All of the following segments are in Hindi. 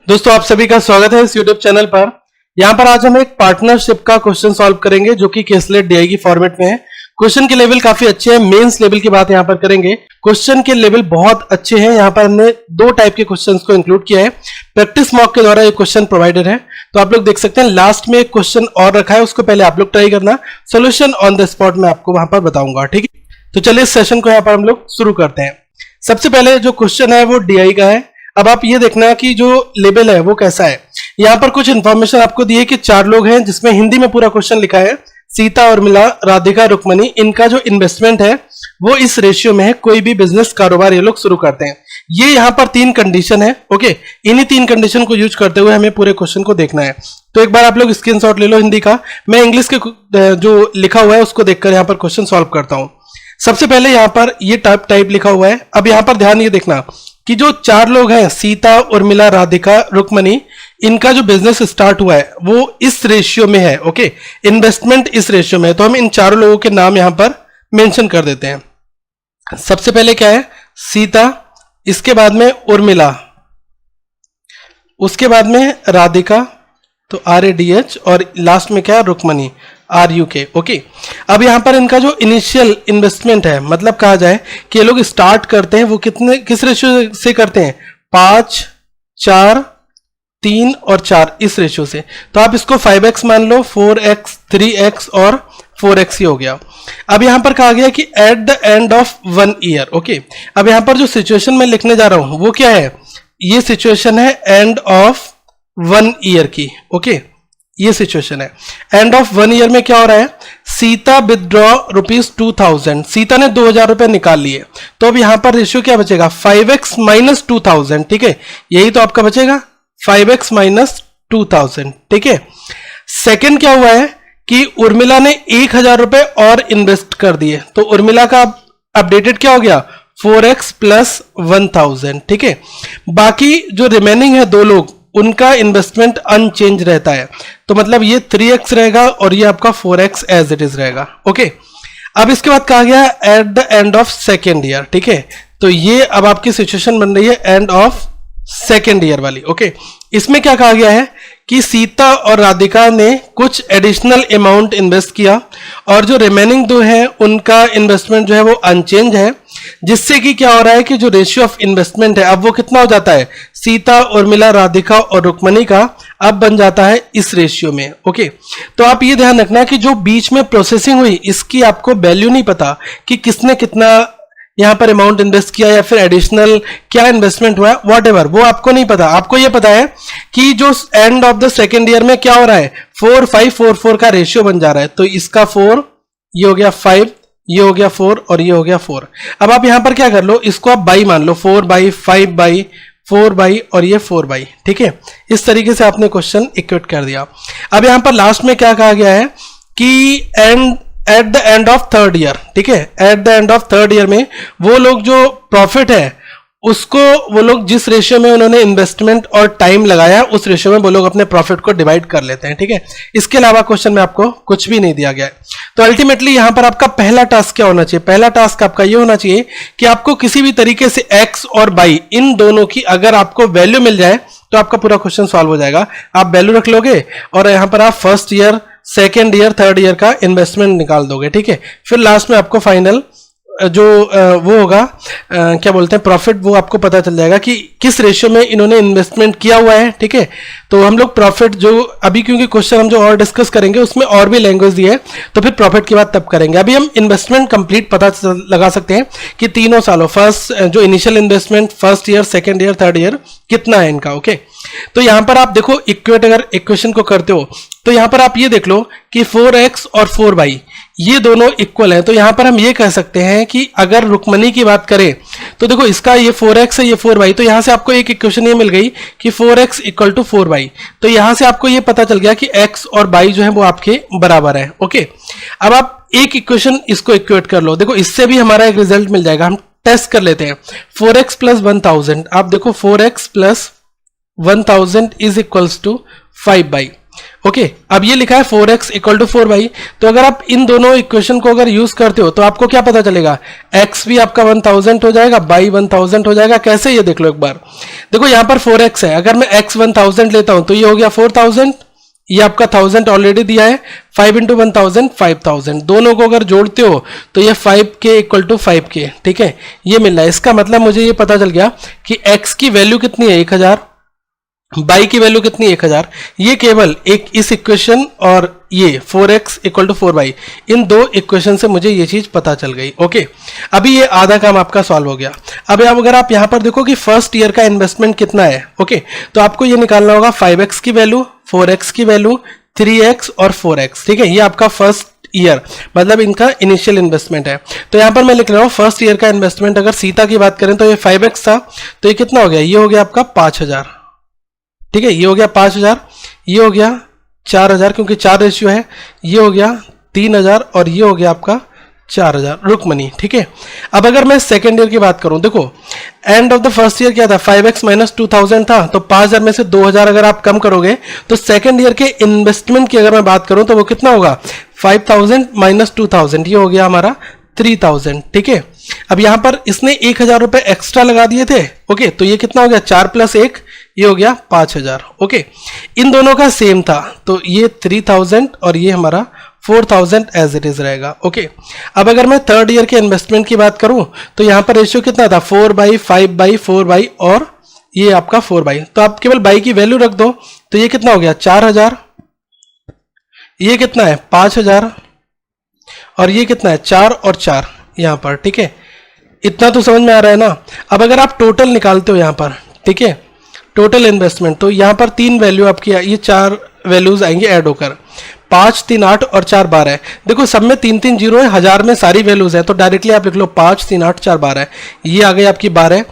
दोस्तों आप सभी का स्वागत है इस YouTube चैनल पर। यहाँ पर आज हम एक पार्टनरशिप का क्वेश्चन सॉल्व करेंगे जो कि केसलेट डीआई की फॉर्मेट में है। क्वेश्चन के लेवल काफी अच्छे हैं, मेंस लेवल की बात यहाँ पर करेंगे। क्वेश्चन के लेवल बहुत अच्छे हैं। यहाँ पर हमने दो टाइप के क्वेश्चंस को इंक्लूड किया है। प्रैक्टिस मॉक के द्वारा ये क्वेश्चन प्रोवाइडेड है, तो आप लोग देख सकते हैं। लास्ट में एक क्वेश्चन और रखा है, उसको पहले आप लोग ट्राई करना। सोल्यूशन ऑन द स्पॉट मैं आपको वहां पर बताऊंगा, ठीक है। तो चलिए इस सेशन को यहाँ पर हम लोग शुरू करते हैं। सबसे पहले जो क्वेश्चन है वो डीआई का है। अब आप ये देखना कि जो लेबल है वो कैसा है। यहाँ पर कुछ इंफॉर्मेशन आपको दी है कि 4 लोग हैं, जिसमें हिंदी में पूरा क्वेश्चन लिखा है। सीता, उर्मिला, राधिका, रुक्मणी, इनका जो इन्वेस्टमेंट है वो इस रेशियो में है। कोई भी बिजनेस कारोबार ये लोग शुरू करते हैं। ये यहाँ पर 3 कंडीशन है, ओके। इन्हीं 3 कंडीशन को यूज करते हुए हमें पूरे क्वेश्चन को देखना है। तो एक बार आप लोग स्क्रीनशॉट ले लो हिंदी का। मैं इंग्लिश के जो लिखा हुआ है उसको देखकर यहाँ पर क्वेश्चन सॉल्व करता हूँ। सबसे पहले यहाँ पर ये टाइप लिखा हुआ है। अब यहाँ पर ध्यान ये देखना कि जो 4 लोग हैं, सीता, उर्मिला, राधिका, रुक्मणी, इनका जो बिजनेस स्टार्ट हुआ है वो इस रेशियो में है, ओके। इन्वेस्टमेंट इस रेशियो में है, तो हम इन 4 लोगों के नाम यहां पर मेंशन कर देते हैं। सबसे पहले क्या है? सीता, इसके बाद में उर्मिला, उसके बाद में राधिका, तो RADH, और लास्ट में क्या है? Rukmani, RUK, okay. अब यहां पर इनका जो इनिशियल इन्वेस्टमेंट है, मतलब कहा जाए कि ये लोग स्टार्ट करते हैं, वो किस रेशियो से करते हैं? 5, 4, 3 और 4, इस रेशियो से। तो आप इसको 5x मान लो, 4x, 3x और 4x ही हो गया। अब यहां पर कहा गया कि at the end of 1 year, okay. अब यहां पर जो सिचुएशन मैं लिखने जा रहा हूं वो क्या है? ये सिचुएशन है एंड ऑफ 1 ईयर की, ओके। ये सिचुएशन है एंड ऑफ 1 ईयर में। क्या हो रहा है? सीता विदड्रॉ ₹2000। सीता ने 2000 रुपए निकाल लिए, तो अब यहां पर रेशियो क्या बचेगा? 5x माइनस 2000, ठीक है। यही तो आपका बचेगा, 5x माइनस 2000, ठीक है। सेकंड क्या हुआ है कि उर्मिला ने 1000 रुपए और इन्वेस्ट कर दिए, तो उर्मिला का अपडेटेड क्या हो गया? 4x प्लस 1000, ठीक है। बाकी जो रिमेनिंग है 2 लोग, उनका इन्वेस्टमेंट अनचेंज रहता है, तो मतलब ये 3x रहेगा और ये आपका 4x एज इट इज रहेगा, ओके। अब इसके बाद कहा गया at the end of second year, ठीक है। तो ये अब आपकी सिचुएशन बन रही है एंड ऑफ सेकेंड ईयर वाली, ओके। इसमें क्या कहा गया है कि सीता और राधिका ने कुछ एडिशनल अमाउंट इन्वेस्ट किया और जो रिमेनिंग 2 हैं उनका इन्वेस्टमेंट जो है वो अनचेंज है, जिससे कि क्या हो रहा है कि जो रेशियो ऑफ इन्वेस्टमेंट है अब वो कितना हो जाता है? सीता, उर्मिला, राधिका और रुक्मणी का अब बन जाता है इस रेशियो में, ओके। तो आप ये ध्यान रखना कि जो बीच में प्रोसेसिंग हुई इसकी आपको वैल्यू नहीं पता कि किसने कितना यहां पर अमाउंट इन्वेस्ट किया या फिर एडिशनल क्या इन्वेस्टमेंट हुआ, व्हाटएवर, वो आपको नहीं पता। आपको ये पता है कि जो end of the second year में क्या हो रहा है? 4, 5, 4, 4 का रेशियो बन जा रहा है। तो इसका 4, ये हो गया 5, ये हो गया 4 और ये हो गया 4। अब आप यहां पर क्या कर लो, इसको आप बाई मान लो, 4 बाई, 5 बाई, 4 बाई और ये 4 बाई, ठीक है। इस तरीके से आपने क्वेश्चन इक्वेट कर दिया। अब यहां पर लास्ट में क्या कहा गया है कि at the end of 3rd year, ठीक है। At the end of 3rd year में वो लोग जो प्रॉफिट है उसको, वो लोग जिस रेशियो में उन्होंने इन्वेस्टमेंट और टाइम लगाया उस रेशियो में वो लोग अपने प्रॉफिट को डिवाइड कर लेते हैं, ठीक है। इसके अलावा क्वेश्चन में आपको कुछ भी नहीं दिया गया है। तो अल्टीमेटली यहां पर आपका पहला टास्क क्या होना चाहिए? पहला टास्क आपका ये होना चाहिए कि आपको किसी भी तरीके से x और y, इन दोनों की अगर आपको वैल्यू मिल जाए तो आपका पूरा क्वेश्चन सॉल्व हो जाएगा। आप वैल्यू रख लोगे और यहां पर आप 1st year, 2nd year, 3rd year का इन्वेस्टमेंट निकाल दोगे, ठीक है। फिर लास्ट में आपको फाइनल जो वो होगा, क्या बोलते हैं, प्रॉफिट, वो आपको पता चल जाएगा कि किस रेशियो में इन्होंने इन्वेस्टमेंट किया हुआ है, ठीक है। तो हम लोग प्रॉफिट जो अभी, क्योंकि क्वेश्चन हम जो और डिस्कस करेंगे उसमें और भी लैंग्वेज दी है, तो फिर प्रॉफिट की बात तब करेंगे। अभी हम इन्वेस्टमेंट कंप्लीट पता लगा सकते हैं कि तीनों सालों, फर्स्ट जो initial investment, 1st year, 2nd year, 3rd year, कितना है इनका, ओके। तो यहां पर आप देखो इक्वेट, अगर इक्वेशन को करते हो तो यहां पर आप ये देख लो कि 4x और 4y ये दोनों इक्वल हैं। तो यहां पर हम ये कह सकते हैं कि अगर रुक्मणी की बात करें तो देखो इसका ये 4x है, ये 4y, तो यहां से आपको एक इक्वेशन ये मिल गई कि 4x इक्वल टू 4y। तो यहां से आपको ये पता चल गया कि x और y जो है वो आपके बराबर है, ओके। अब आप एक इक्वेशन इसको इक्वेट कर लो, देखो इससे भी हमारा एक रिजल्ट मिल जाएगा। हम टेस्ट कर लेते हैं। 4x प्लस 1000, आप देखो 4x plus 1000 is equals to 5 by, okay अब ये लिखा है 4x इक्वल टू 4y, तो अगर आप इन दोनों इक्वेशन को अगर यूज करते हो तो आपको क्या पता चलेगा, x भी आपका 1000 हो जाएगा, y 1000 हो जाएगा। कैसे, ये देख लो एक बार। देखो यहाँ पर 4x है, अगर मैं x 1000 लेता हूं तो ये हो गया 4000, ये आपका 1000 ऑलरेडी दिया है, 5 इंटू 1000 5000, दोनों को अगर जोड़ते हो तो ये 5k इक्वल टू 5k, ठीक है, ये मिल रहा है। इसका मतलब मुझे ये पता चल गया कि x की वैल्यू कितनी है 1000, बाई की वैल्यू कितनी 1000, ये केवल एक इस इक्वेशन और ये 4x इक्वल टू 4y, इन दो इक्वेशन से मुझे ये चीज पता चल गई। ओके अभी ये आधा काम आपका सॉल्व हो गया। अब अगर आप यहां पर देखो कि फर्स्ट ईयर का इन्वेस्टमेंट कितना है, ओके तो आपको ये निकालना होगा 5x की वैल्यू, 4x की वैल्यू, 3x और 4x, ठीक है, ये आपका फर्स्ट ईयर मतलब इनका इनिशियल इन्वेस्टमेंट है। तो यहां पर मैं लिख रहा हूं फर्स्ट ईयर का इन्वेस्टमेंट अगर सीता की बात करें तो ये 5x था, तो ये कितना हो गया, ये हो गया आपका 5000, ठीक है, ये हो गया 5000, ये हो गया 4000 क्योंकि 4 रेशियो है, ये हो गया 3000 और ये हो गया आपका 4000 रुकमनी, ठीक है। अब अगर मैं सेकेंड ईयर की बात करूं, देखो end of the first year क्या था, 5x माइनस 2000 था, तो 5000 में से 2000 अगर आप कम करोगे तो सेकेंड ईयर के इन्वेस्टमेंट की अगर मैं बात करूं तो वो कितना होगा, 5000 माइनस 2000, ये हो गया हमारा 3000, ठीक है। अब यहां पर इसने 1000 रुपए एक्स्ट्रा लगा दिए थे, ओके तो ये कितना हो गया, 4 प्लस 1, ये हो गया 5000, ओके इन दोनों का सेम था, तो ये 3000 और ये हमारा 4000 एज इट इज रहेगा। ओके अब अगर मैं थर्ड ईयर के इन्वेस्टमेंट की बात करूं तो यहां पर रेशियो कितना था, 4/5/4 और ये आपका 4 तो आप केवल बाई की वैल्यू रख दो, तो ये कितना हो गया 4000, ये कितना है 5000 और ये कितना है 4 और 4 यहां पर, ठीक है, इतना तो समझ में आ रहा है ना। अब अगर आप टोटल निकालते हो यहां पर, ठीक है, टोटल इन्वेस्टमेंट, तो यहां पर 3 वैल्यू आपकी, ये 4 वैल्यूज आएंगे ऐड होकर, 5 3 8 और 4 12 है। देखो सब में 3 3 जीरो है, 1000 में सारी वैल्यूज है, तो डायरेक्टली आप लिख लो 5 3 8 4 12 है, ये आ गई आपकी 12,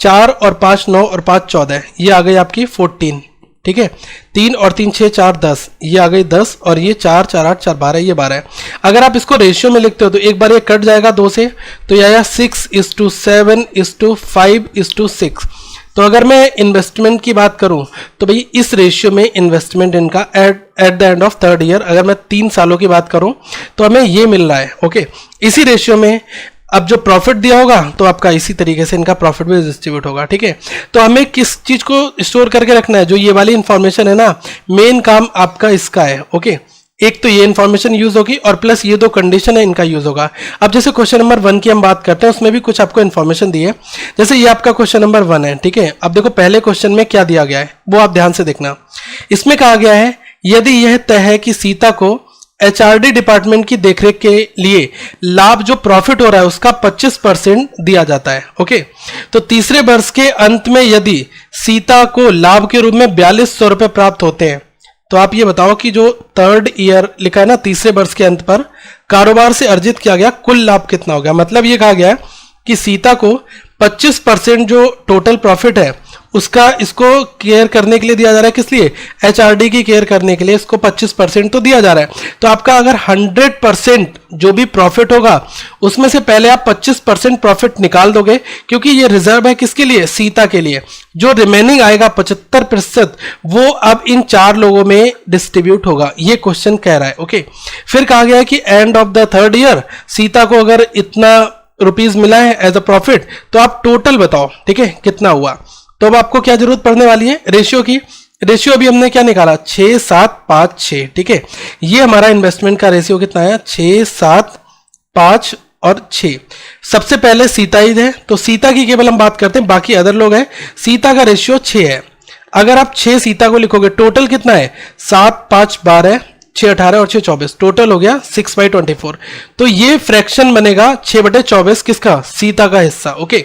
4 और 5 9 और 5 14, ये आ गई आपकी 14, ठीक है, 3 और 3 6 4 10, ये आ गई 10 और ये 4 4 8 4 12, ये 12 है। अगर आप इसको रेशियो में लिखते हो तो एक बार ये कट जाएगा 2 से, तो यह 6:7:5:6। तो अगर मैं इन्वेस्टमेंट की बात करूं तो भाई इस रेशियो में इन्वेस्टमेंट इनका at the end of third year, अगर मैं 3 सालों की बात करूं तो हमें ये मिल रहा है। ओके इसी रेशियो में अब जो प्रॉफिट दिया होगा तो आपका इसी तरीके से इनका प्रॉफिट भी डिस्ट्रीब्यूट होगा, ठीक है। तो हमें किस चीज को स्टोर करके रखना है, जो ये वाली इंफॉर्मेशन है ना, मेन काम आपका इसका है। ओके एक तो ये इंफॉर्मेशन यूज होगी और प्लस ये 2 कंडीशन है इनका यूज होगा। अब जैसे क्वेश्चन नंबर 1 की हम बात करते हैं, उसमें भी कुछ आपको इन्फॉर्मेशन दी है, जैसे ये आपका क्वेश्चन नंबर 1 है, ठीक है। अब देखो पहले क्वेश्चन में क्या दिया गया है वो आप ध्यान से देखना। इसमें कहा गया है यदि यह तय है कि सीता को एचआरडी डिपार्टमेंट की देखरेख के लिए लाभ जो प्रॉफिट हो रहा है उसका 25% दिया जाता है। ओके तो तीसरे वर्ष के अंत में यदि सीता को लाभ के रूप में 4200 रुपए प्राप्त होते हैं, तो आप ये बताओ कि जो थर्ड ईयर लिखा है ना, तीसरे वर्ष के अंत पर कारोबार से अर्जित किया गया कुल लाभ कितना हो गया। मतलब ये कहा गया है कि सीता को 25% जो टोटल प्रॉफिट है उसका इसको केयर करने के लिए दिया जा रहा है। किस लिए, एचआरडी की केयर करने के लिए इसको 25% तो दिया जा रहा है। तो आपका अगर 100% जो भी प्रॉफिट होगा उसमें से पहले आप 25% प्रॉफिट निकाल दोगे, क्योंकि ये रिजर्व है किसके लिए, सीता के लिए। जो रिमेनिंग आएगा 75% वो अब इन 4 लोगों में डिस्ट्रीब्यूट होगा, ये क्वेश्चन कह रहा है। ओके फिर कहा गया है कि end of the third year Sita को अगर इतना रुपीज मिला है एज अ प्रॉफिट, तो आप टोटल बताओ, ठीक है, कितना हुआ। तो अब आपको क्या जरूरत पड़ने वाली है, रेशियो की। रेशियो अभी हमने क्या निकाला, 6 7 5 6, ठीक है। ये हमारा इन्वेस्टमेंट का रेशियो कितना है, 6 7 5 और 6। सबसे पहले सीता ही है, तो सीता की केवल हम बात करते हैं, बाकी अदर लोग हैं। सीता का रेशियो 6 है। अगर आप 6 सीता को लिखोगे, टोटल कितना है, 7 5 12, 6 18 और 6 24, टोटल हो गया 6/24। तो ये फ्रैक्शन बनेगा 6/24 किसका, सीता का हिस्सा। ओके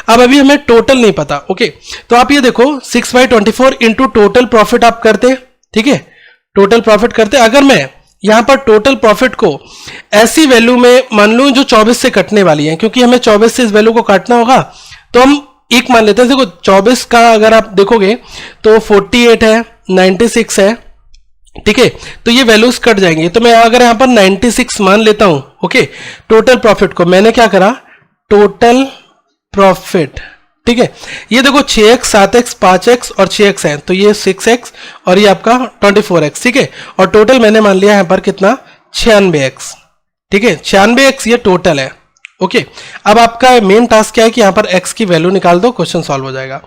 अब अभी हमें टोटल नहीं पता। ओके तो आप ये देखो 6/24 इंटू टोटल प्रॉफिट आप करते, ठीक है, टोटल प्रॉफिट करते। अगर मैं यहां पर टोटल प्रॉफिट को ऐसी वैल्यू में मान लूं जो 24 से कटने वाली है, क्योंकि हमें 24 से इस वैल्यू को काटना होगा, तो हम एक मान लेते हैं। देखो 24 का अगर आप देखोगे तो 48 है, 96 है, ठीक है, तो ये वैल्यूज कट जाएंगे। तो मैं अगर यहां पर 96 मान लेता हूं, ओके, टोटल प्रॉफिट को मैंने क्या करा, टोटल प्रॉफिट, ठीक ठीक है। ये देखो 6x 7x 5x और 6x है, तो ये 6x और ये आपका 24x, ठीक है। और टोटल मैंने मान लिया यहाँ पर कितना 96x, ठीक है। 96x ये टोटल है, ओके। अब आपका मेन टास्क क्या है कि यहाँ पर x की वैल्यू निकाल दो, क्वेश्चन सॉल्व हो जाएगा।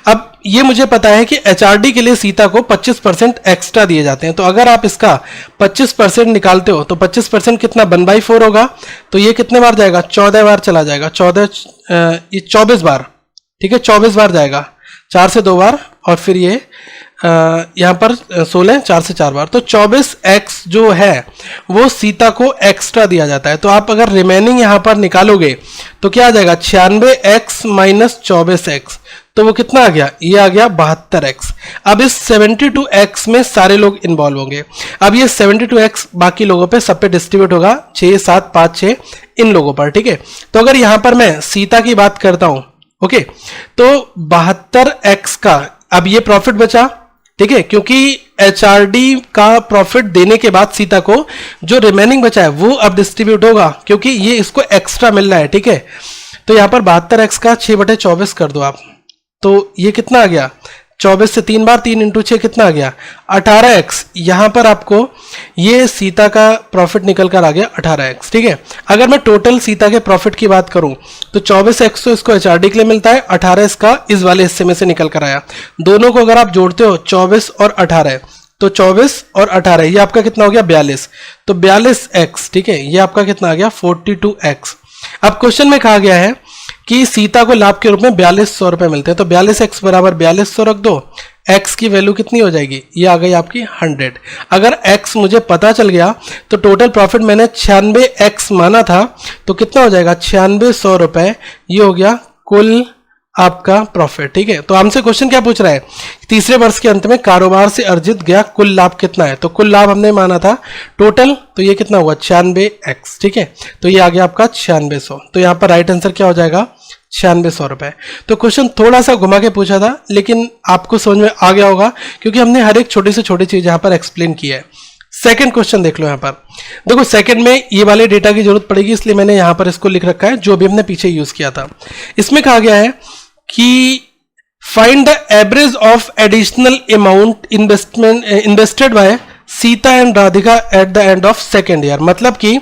अब ये मुझे पता है कि HRD के लिए सीता को 25% एक्स्ट्रा दिए जाते हैं, तो अगर आप इसका 25% निकालते हो तो 25% कितना 1/4 होगा, तो ये कितने बार जाएगा 14 बार चला जाएगा, 24 बार, ठीक है। 24 बार जाएगा, 4 से 2 बार और फिर ये यहाँ पर 16 4 से 4 बार, तो 24x जो है वो सीता को एक्स्ट्रा दिया जाता है। तो आप अगर रिमेनिंग यहाँ पर निकालोगे तो क्या आ जाएगा 96x माइनस 24x, तो वो कितना आ गया, ये आ गया 72x। अब इस 72x में सारे लोग इन्वॉल्व होंगे। अब ये 72x बाकी लोगों पे सब पे डिस्ट्रीब्यूट होगा, 6 7 5 6 इन लोगों पर, ठीक है। तो अगर यहाँ पर मैं सीता की बात करता हूं, ओके, तो 72x का अब ये प्रॉफिट बचा, ठीक है, क्योंकि HRD का प्रॉफिट देने के बाद सीता को जो रिमेनिंग बचा है वो अब डिस्ट्रीब्यूट होगा, क्योंकि ये इसको एक्स्ट्रा मिल रहा है, ठीक है। तो यहां पर 72x का 6/24 कर दो आप, तो ये कितना आ गया 24 से 3 बार, 3 × 6 कितना आ गया 18x। यहां पर आपको ये सीता का प्रॉफिट निकल कर आ गया 18x, ठीक है। अगर मैं टोटल सीता के प्रॉफिट की बात करूं तो 24x तो इसको HRD के लिए मिलता है, 18 का इस वाले हिस्से में से निकल कर आया। दोनों को अगर आप जोड़ते हो 24 और 18, तो 24 और 18 ये आपका कितना हो गया 42, तो 42x, ठीक है। ये आपका कितना आ गया 42x। अब क्वेश्चन में कहा गया है कि सीता को लाभ के रूप में 4200 रुपए मिलते हैं, तो 42x बराबर 4200 रख दो, x की वैल्यू कितनी हो जाएगी, ये आ गई आपकी 100। अगर x मुझे पता चल गया तो टोटल प्रॉफिट मैंने 96x माना था, तो कितना हो जाएगा 9600 रुपए, ये हो गया कुल आपका प्रॉफिट, ठीक है। तो हमसे क्वेश्चन क्या पूछ रहा है, तीसरे वर्ष के अंत में कारोबार से अर्जित गया कुल लाभ कितना है, तो कुल लाभ हमने माना था टोटल, तो ये कितना हुआ 96x, ठीक है। तो ये आ गया आपका 9600, तो यहाँ पर राइट आंसर क्या हो जाएगा 9600 रुपए। तो क्वेश्चन थोड़ा सा घुमा के पूछा था, लेकिन आपको समझ में आ गया होगा क्योंकि हमने हर एक छोटी से छोटी चीज यहाँ पर एक्सप्लेन की है। सेकंड क्वेश्चन देख लो, यहाँ पर देखो सेकंड में ये वाले डेटा की जरूरत पड़ेगी, इसलिए मैंने यहाँ पर इसको लिख रखा है जो भी हमने पीछे यूज किया था। इसमें कहा गया है कि find the average of additional amount invested bye Sita and Radhika at the end of second year, मतलब कि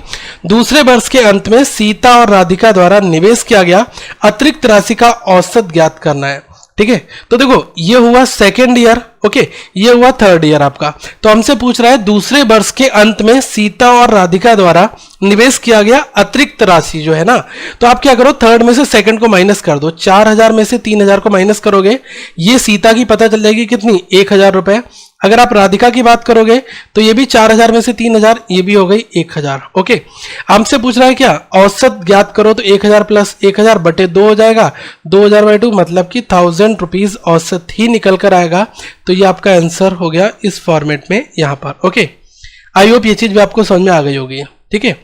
दूसरे वर्ष के अंत में सीता और राधिका द्वारा निवेश किया गया अतिरिक्त राशि का औसत ज्ञात करना है, ठीक है। तो देखो ये हुआ सेकेंड ईयर, ओके, ये हुआ थर्ड ईयर आपका। तो हमसे पूछ रहा है दूसरे वर्ष के अंत में सीता और राधिका द्वारा निवेश किया गया अतिरिक्त राशि जो है ना, तो आप क्या करो थर्ड में से सेकंड को माइनस कर दो, 4000 में से 3000 को माइनस करोगे, ये सीता की पता चल जाएगी कितनी 1000 रुपए। अगर आप राधिका की बात करोगे तो ये भी 4000 में से 3000, ये भी हो गई 1000, ओके। हमसे पूछ रहा है क्या औसत ज्ञात करो, तो 1000 प्लस 1000 बटे 2 हो जाएगा, 2000/2 मतलब कि 1000 रुपीज औसत ही निकल कर आएगा। तो ये आपका आंसर हो गया इस फॉर्मेट में यहाँ पर, ओके। आई होप ये चीज भी आपको समझ में आ गई होगी, ठीक है।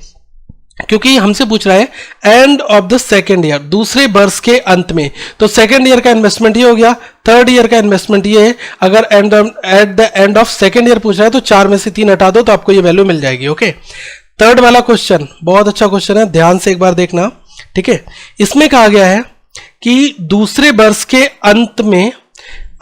क्योंकि हमसे पूछ रहा है end of the second year, दूसरे वर्ष के अंत में, तो सेकेंड ईयर का इन्वेस्टमेंट ये हो गया, थर्ड ईयर का इन्वेस्टमेंट ये है। अगर at the end of second year पूछ रहा है तो 4 में से 3 हटा दो तो आपको ये वैल्यू मिल जाएगी, ओके। थर्ड वाला क्वेश्चन बहुत अच्छा क्वेश्चन है, ध्यान से एक बार देखना, ठीक है। इसमें कहा गया है कि दूसरे वर्ष के अंत में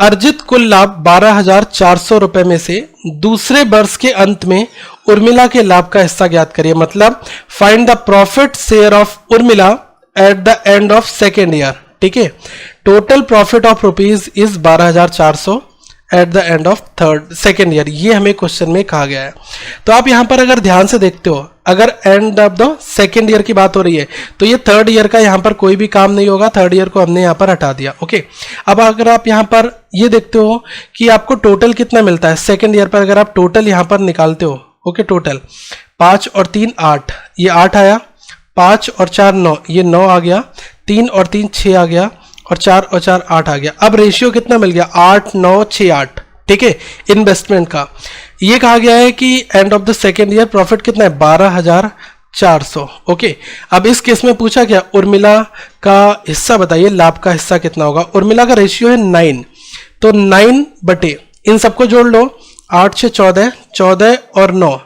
अर्जित कुल लाभ 12,400 रुपए में से दूसरे वर्ष के अंत में उर्मिला के लाभ का हिस्सा ज्ञात करिए, मतलब find the profit share of Urmila at the end of second year, ठीक है। Total profit of rupees is 12,400 at the end of second year, ये हमें क्वेश्चन में कहा गया है। तो आप यहां पर अगर ध्यान से देखते हो, अगर end of the second year की बात हो रही है तो ये थर्ड ईयर का यहां पर कोई भी काम नहीं होगा, थर्ड ईयर को हमने यहां पर हटा दिया, ओके। अब अगर आप यहां पर ये देखते हो कि आपको टोटल कितना मिलता है सेकेंड ईयर पर, अगर आप टोटल यहां पर निकालते हो, ओके, टोटल 5 और 3 8, ये 8 आया, 5 और 4 9, ये 9 आ गया, 3 और 3 6 आ गया, और 4 और 4 8 आ गया। अब रेशियो कितना मिल गया 8 9 6 8, ठीक है, इन्वेस्टमेंट का। ये कहा गया है कि end of the second year profit कितना है 12,400, ओके। अब इस केस में पूछा क्या उर्मिला का हिस्सा बताइए, लाभ का हिस्सा कितना होगा। उर्मिला का रेशियो है 9, तो 9 बटे इन सबको जोड़ लो, 8 से 14, 14 और 9,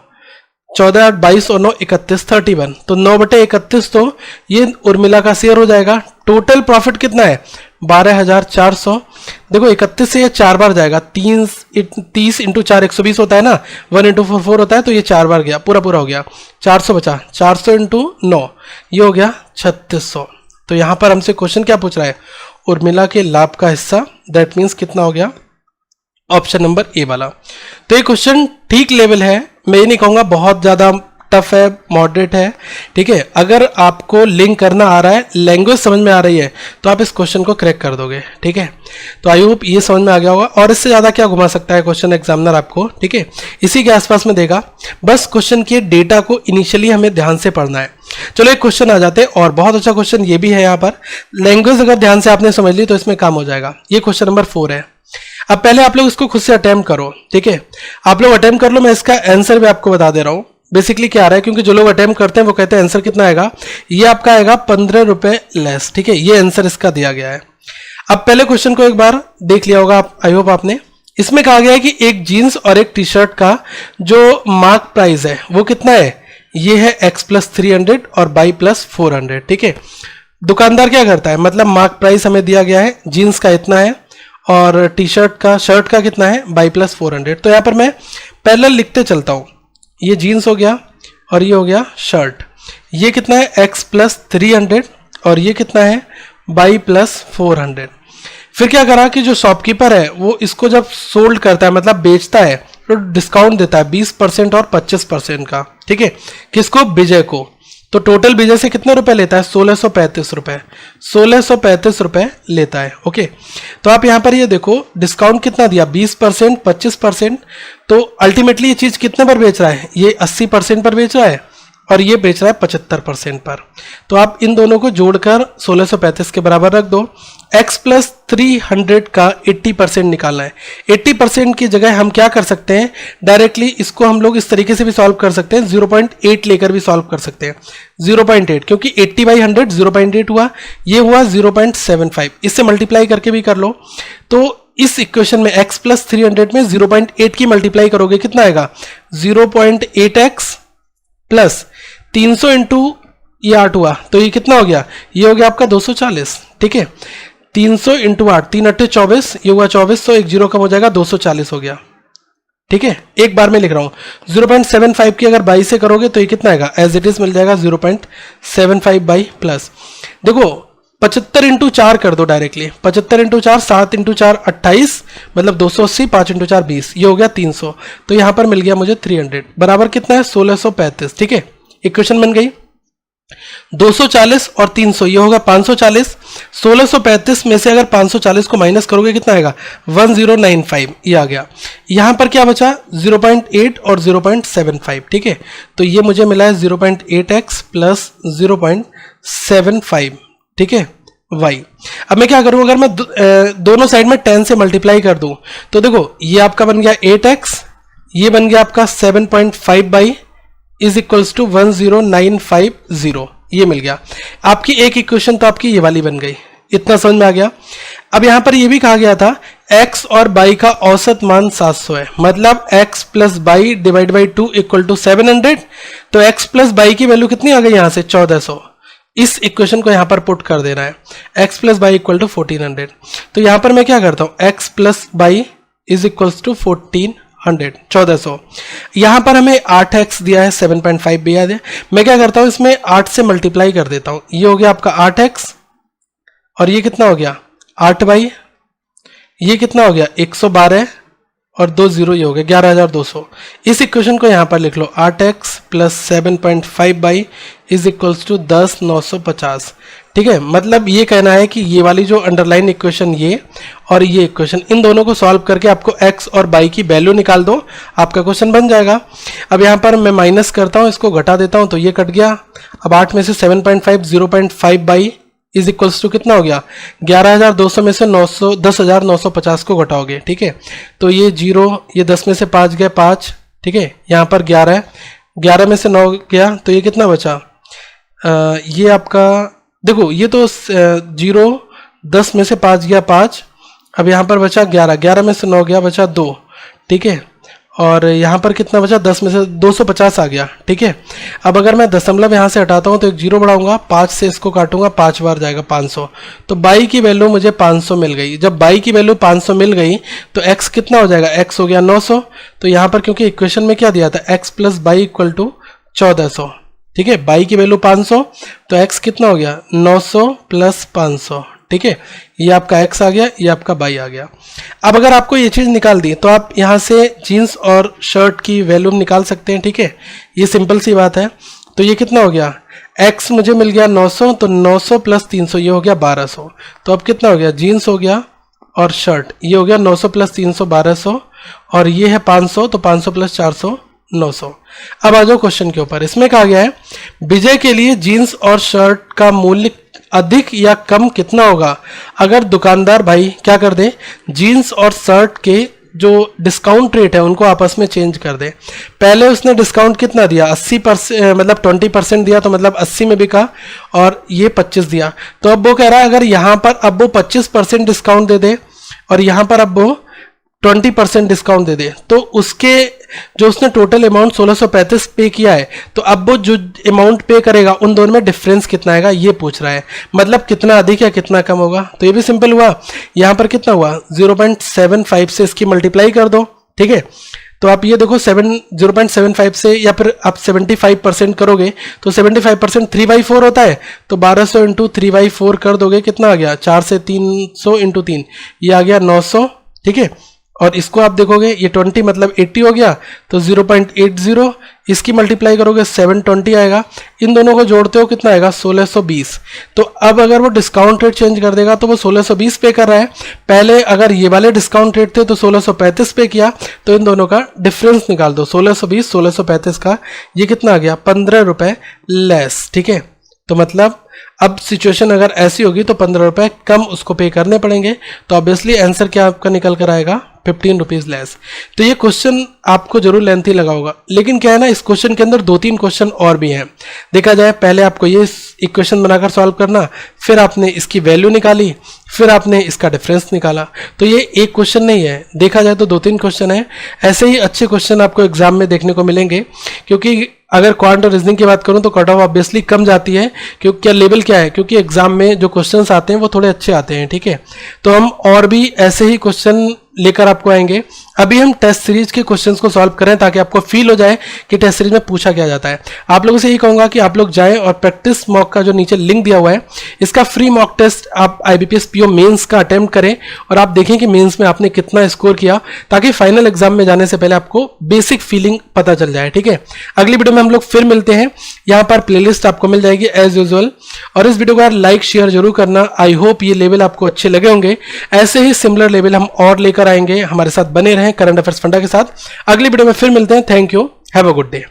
14 8 22 और 9 31 31, तो 9/31 तो ये उर्मिला का शेयर हो जाएगा। टोटल प्रॉफिट कितना है 12,400। देखो 31 से ये 4 बार जाएगा, 30 इंटू 4 120 होता है ना, 1 इंटू 4 4 होता है, तो ये 4 बार गया, पूरा पूरा हो गया। 400 बचा, 400 इंटू 9 ये हो गया 3600। तो यहाँ पर हमसे क्वेश्चन क्या पूछ रहा है, उर्मिला के लाभ का हिस्सा, दैट मीन्स कितना हो गया, ऑप्शन नंबर ए वाला। तो ये क्वेश्चन ठीक लेवल है, मैं ये नहीं कहूँगा बहुत ज़्यादा टफ है, मॉडरेट है, ठीक है। अगर आपको लिंक करना आ रहा है, लैंग्वेज समझ में आ रही है, तो आप इस क्वेश्चन को क्रैक कर दोगे, ठीक है। तो आई होप ये समझ में आ गया होगा, और इससे ज़्यादा क्या घुमा सकता है क्वेश्चन एग्जामिनर आपको, ठीक है, इसी के आसपास में देगा। बस क्वेश्चन के डेटा को इनिशियली हमें ध्यान से पढ़ना है। चलो एक क्वेश्चन आ जाते हैं, और बहुत अच्छा क्वेश्चन ये भी है यहाँ पर, लैंग्वेज अगर ध्यान से आपने समझ ली तो इसमें काम हो जाएगा। ये क्वेश्चन नंबर 4 है। अब पहले आप लोग इसको खुद से अटेम्प्ट करो, ठीक है, आप लोग अटेम्प्ट कर लो, मैं इसका आंसर भी आपको बता दे रहा हूँ। बेसिकली क्या आ रहा है, क्योंकि जो लोग अटेम्प्ट करते हैं वो कहते हैं आंसर कितना आएगा, ये आपका आएगा 15 रुपए लेस, ठीक है, ये आंसर इसका दिया गया है। अब पहले क्वेश्चन को एक बार देख लिया होगा आप, आई होप आपने। इसमें कहा गया है कि एक जीन्स और एक टी शर्ट का जो मार्क प्राइस है वो कितना है, ये है x + 300 और y + 400, ठीक है। दुकानदार क्या करता है, मतलब मार्क प्राइस हमें दिया गया है, जीन्स का इतना है और टी शर्ट का कितना है, y + 400। तो यहाँ पर मैं पैरेलल लिखते चलता हूँ, ये जीन्स हो गया और ये हो गया शर्ट, ये कितना है x + 300 और ये कितना है y + 400। फिर क्या करा कि जो शॉपकीपर है वो इसको जब सोल्ड करता है, मतलब बेचता है, तो डिस्काउंट देता है 20% और 25% का, ठीक है, किसको, विजय को। तो टोटल विजय से कितने रुपए लेता है, 1635 रुपए, 1635 रुपए लेता है, ओके। तो आप यहाँ पर ये देखो डिस्काउंट कितना दिया, 20%, 25%, तो अल्टीमेटली ये चीज कितने पर बेच रहा है, ये 80% पर बेच रहा है और ये बेच रहा है 75% पर। तो आप इन दोनों को जोड़कर 1635 के बराबर रख दो। x + 300 का 80% निकालना है। 80% की जगह हम क्या कर सकते हैं, डायरेक्टली इसको हम लोग इस तरीके से भी सॉल्व कर सकते हैं, 0.8 लेकर भी सॉल्व कर सकते हैं, 0.8, क्योंकि 80/100 0.8 हुआ, ये हुआ 0.75, इससे मल्टीप्लाई करके भी कर लो। तो इस इक्वेशन में x + 300 में 0.8 की मल्टीप्लाई करोगे कितना आएगा, 0.8x प्लस 300 इंटू ये 8 हुआ, तो ये कितना हो गया, ये हो गया आपका 240, ठीक है। 300 इंटू 8, 3 8 24, ये हुआ 2400, एक जीरो कम हो जाएगा, 240 हो गया, ठीक है। एक बार में लिख रहा हूं, 0.75 की अगर 22 से करोगे तो ये कितना आएगा, एज इट इज मिल जाएगा 0.75 बाई प्लस। देखो 75 इंटू 4 कर दो डायरेक्टली, 75 इंटू 4, 7 इंटू 4 28, मतलब 280, 5 इंटू 4 20, ये हो गया 300। तो यहां पर मिल गया मुझे 300 बराबर कितना है, 1635, ठीक है। इक्वेशन बन गई। 240 और 300 ये होगा 540, 1635 में से अगर 540 को माइनस करोगे कितना आएगा, 1095, ये आ गया। यहां पर क्या बचा, 0.8 और 0.75, ठीक है। तो ये मुझे मिला है 0.8x प्लस 0.75, ठीक है, y। अब मैं क्या करूं, अगर मैं दोनों साइड में 10 से मल्टीप्लाई कर दूं, तो देखो ये आपका बन गया 8x, ये बन गया आपका 7.5 बाई इज इक्वल्स टू 10950, ये मिल गया। आपकी एक इक्वेशन तो आपकी ये वाली बन गई, इतना समझ में आ गया। अब यहां पर ये भी कहा गया था x और y का औसत मान 700 है, मतलब x + y divide by 2 equal to 700। तो x + y की वैल्यू कितनी आ गई यहां से, 1400। इस इक्वेशन को यहां पर पुट कर देना है, x + y इक्वल टू 1400। तो यहां पर मैं क्या करता हूं, x + y is equals to 1400। यहां पर हमें 8x दिया है, 7.5 भी याद है। मैं क्या करता हूं, इसमें 8 से मल्टीप्लाई कर देता हूं, ये हो गया आपका 8x और ये कितना हो गया 8y, ये कितना हो गया 112 और 2 0, ये हो गया 11200। इस इक्वेशन को यहां पर लिख लो, 8x plus 7.5y is equals to 10,950, ठीक है। मतलब ये कहना है कि ये वाली जो अंडरलाइन इक्वेशन ये और ये इक्वेशन, इन दोनों को सॉल्व करके आपको x और y की वैल्यू निकाल दो, आपका क्वेश्चन बन जाएगा। अब यहाँ पर मैं माइनस करता हूँ, इसको घटा देता हूँ, तो ये कट गया। अब 8 में से 7.5 0.5 बाई इज इक्वल्स टू कितना हो गया, 11,200 में से 10,950 को घटाओगे, ठीक है। तो ये 0, ये 10 में से 5 गया 5, ठीक है। यहाँ पर 11 में से 9 गया, तो ये कितना बचा, ये आपका देखो, ये तो 0, 10 में से 5 गया 5, अब यहाँ पर बचा 11 में से 9 गया, बचा 2, ठीक है। और यहाँ पर कितना बचा, 10 में से 250 आ गया, ठीक है। अब अगर मैं दशमलव यहाँ से हटाता हूँ तो एक जीरो बढ़ाऊंगा, 5 से इसको काटूंगा, 5 बार जाएगा 500, तो बाई की वैल्यू मुझे 500 मिल गई। जब बाई की वैल्यू 500 मिल गई तो x कितना हो जाएगा, x हो गया 900। तो यहाँ पर क्योंकि इक्वेशन में क्या दिया था, x plus y equal to 1400, ठीक है। बाई की वैल्यू 500 तो x कितना हो गया, 900 प्लस 500, ठीक है। ये आपका x आ गया, ये आपका बाई आ गया। अब अगर आपको ये चीज़ निकाल दी तो आप यहाँ से जीन्स और शर्ट की वैल्यू निकाल सकते हैं, ठीक है। ये सिंपल सी बात है। तो ये कितना हो गया, x मुझे मिल गया 900, तो 900 प्लस 300 ये हो गया 1200। तो अब कितना हो गया, जीन्स हो गया और शर्ट ये हो गया 900 प्लस 300 1200, और ये है 500, तो 500 प्लस 400 900। अब आ जाओ क्वेश्चन के ऊपर। इसमें कहा गया है विजय के लिए जीन्स और शर्ट का मूल्य अधिक या कम कितना होगा अगर दुकानदार भाई क्या कर दे, जीन्स और शर्ट के जो डिस्काउंट रेट है उनको आपस में चेंज कर दे। पहले उसने डिस्काउंट कितना दिया, 80%, मतलब 20% दिया, तो मतलब 80 में बिका, और ये 25 दिया। तो अब वो कह रहा है अगर यहाँ पर अब वो 25% डिस्काउंट दे दे और यहाँ पर अब वो 20% डिस्काउंट दे दे, तो उसके जो उसने टोटल अमाउंट 1635 पे किया है, तो अब वो जो अमाउंट पे करेगा उन दोनों में डिफरेंस कितना आएगा ये पूछ रहा है, मतलब कितना अधिक या कितना कम होगा। तो ये भी सिंपल हुआ। यहाँ पर कितना हुआ, 0.75 से इसकी मल्टीप्लाई कर दो, ठीक है। तो आप ये देखो 0.75 से, या फिर आप 75% करोगे तो 75% 3/4 होता है, तो 1200 इंटू 3/4 कर दोगे, कितना आ गया, 4 से 300 इंटू 3, ये आ गया 900, ठीक है। और इसको आप देखोगे ये 20 मतलब 80 हो गया, तो 0.80 इसकी मल्टीप्लाई करोगे 720 आएगा। इन दोनों को जोड़ते हो कितना आएगा, 1620। तो अब अगर वो डिस्काउंट रेट चेंज कर देगा तो वो 1620 पे कर रहा है। पहले अगर ये वाले डिस्काउंट रेट थे तो 1635 पे किया, तो इन दोनों का डिफरेंस निकाल दो, 1620 1635 का ये कितना आ गया, 15 रुपये लेस, ठीक है। तो मतलब अब सिचुएशन अगर ऐसी होगी तो 15 रुपये कम उसको पे करने पड़ेंगे। तो ऑब्वियसली आंसर क्या आपका निकल कर आएगा, 15 रुपीज़ लेस। तो ये क्वेश्चन आपको जरूर लेंथी लगा होगा, लेकिन क्या है ना, इस क्वेश्चन के अंदर 2-3 क्वेश्चन और भी हैं। देखा जाए पहले आपको ये इक्वेशन बनाकर सॉल्व करना, फिर आपने इसकी वैल्यू निकाली, फिर आपने इसका डिफरेंस निकाला। तो ये एक क्वेश्चन नहीं है, देखा जाए तो 2-3 क्वेश्चन है। ऐसे ही अच्छे क्वेश्चन आपको एग्जाम में देखने को मिलेंगे, क्योंकि अगर क्वांट और रीजनिंग की बात करूं तो कट ऑफ ऑब्वियसली कम जाती है, क्योंकि क्या लेवल क्या है, क्योंकि एग्जाम में जो क्वेश्चंस आते हैं वो थोड़े अच्छे आते हैं, ठीक है। तो हम और भी ऐसे ही क्वेश्चन लेकर आपको आएंगे। अभी हम टेस्ट सीरीज के क्वेश्चंस को सॉल्व करें ताकि आपको फील हो जाए कि टेस्ट सीरीज में पूछा क्या जाता है। आप लोगों से यही कहूंगा कि आप लोग जाएं और प्रैक्टिस मॉक का जो नीचे लिंक दिया हुआ है, इसका फ्री मॉक टेस्ट आप IBPS PO मेंस का अटेम्प्ट करें और आप देखें कि मेंस में आपने कितना स्कोर किया, ताकि फाइनल एग्जाम में जाने से पहले आपको बेसिक फीलिंग पता चल जाए, ठीक है। अगली वीडियो में हम लोग फिर मिलते हैं। यहाँ पर प्लेलिस्ट आपको मिल जाएगी एज यूजुअल, और इस वीडियो को यार लाइक शेयर जरूर करना। आई होप ये लेवल आपको अच्छे लगे होंगे। ऐसे ही सिमिलर लेवल हम और लेकर आएंगे। हमारे साथ बने रहें करंट अफेयर्स फंडा के साथ। अगली वीडियो में फिर मिलते हैं। Thank you, have a good day.